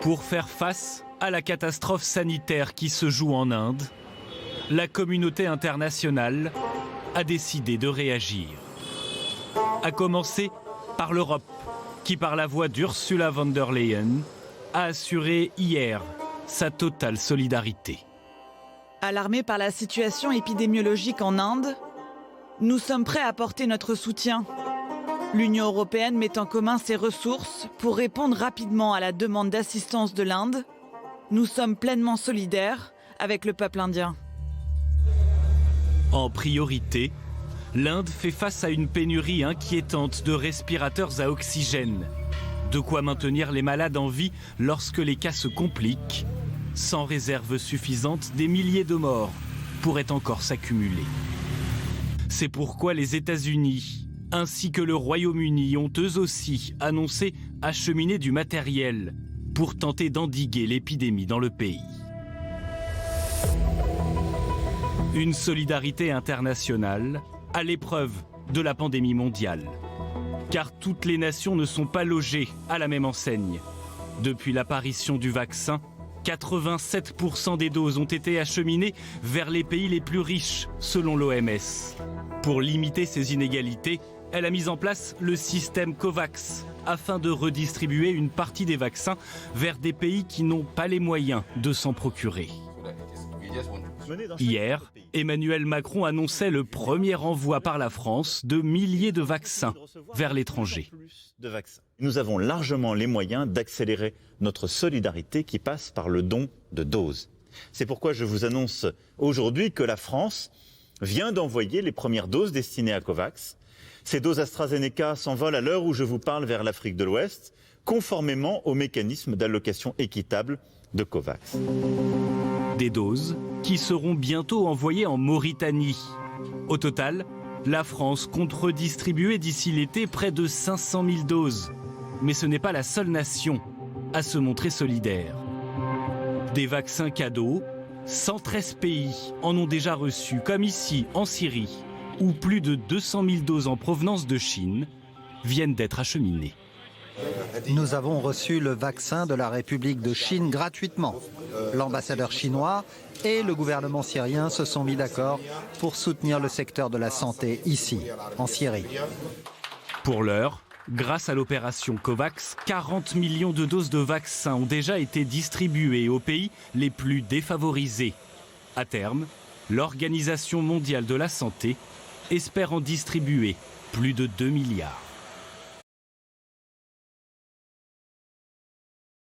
Pour faire face à la catastrophe sanitaire qui se joue en Inde, la communauté internationale a décidé de réagir. À commencer par l'Europe, qui par la voix d'Ursula von der Leyen a assuré hier sa totale solidarité. Alarmés par la situation épidémiologique en Inde, nous sommes prêts à apporter notre soutien. L'Union européenne met en commun ses ressources pour répondre rapidement à la demande d'assistance de l'Inde. Nous sommes pleinement solidaires avec le peuple indien. En priorité, l'Inde fait face à une pénurie inquiétante de respirateurs à oxygène. De quoi maintenir les malades en vie lorsque les cas se compliquent. Sans réserve suffisante, des milliers de morts pourraient encore s'accumuler. C'est pourquoi les États-Unis ainsi que le Royaume-Uni ont eux aussi annoncé acheminer du matériel pour tenter d'endiguer l'épidémie dans le pays. Une solidarité internationale à l'épreuve de la pandémie mondiale. Car toutes les nations ne sont pas logées à la même enseigne. Depuis l'apparition du vaccin, 87% des doses ont été acheminées vers les pays les plus riches, selon l'OMS. Pour limiter ces inégalités, elle a mis en place le système COVAX afin de redistribuer une partie des vaccins vers des pays qui n'ont pas les moyens de s'en procurer. Hier, Emmanuel Macron annonçait le premier envoi par la France de milliers de vaccins vers l'étranger. Nous avons largement les moyens d'accélérer notre solidarité qui passe par le don de doses. C'est pourquoi je vous annonce aujourd'hui que la France vient d'envoyer les premières doses destinées à COVAX. Ces doses AstraZeneca s'envolent à l'heure où je vous parle vers l'Afrique de l'Ouest, conformément au mécanisme d'allocation équitable de COVAX. Des doses qui seront bientôt envoyées en Mauritanie. Au total, la France compte redistribuer d'ici l'été près de 500 000 doses. Mais ce n'est pas la seule nation à se montrer solidaire. Des vaccins cadeaux, 113 pays en ont déjà reçu, comme ici en Syrie, où plus de 200 000 doses en provenance de Chine viennent d'être acheminées. Nous avons reçu le vaccin de la République de Chine gratuitement. L'ambassadeur chinois et le gouvernement syrien se sont mis d'accord pour soutenir le secteur de la santé ici, en Syrie. Pour l'heure, grâce à l'opération COVAX, 40 millions de doses de vaccins ont déjà été distribuées aux pays les plus défavorisés. À terme, l'Organisation mondiale de la santé espère en distribuer plus de 2 milliards.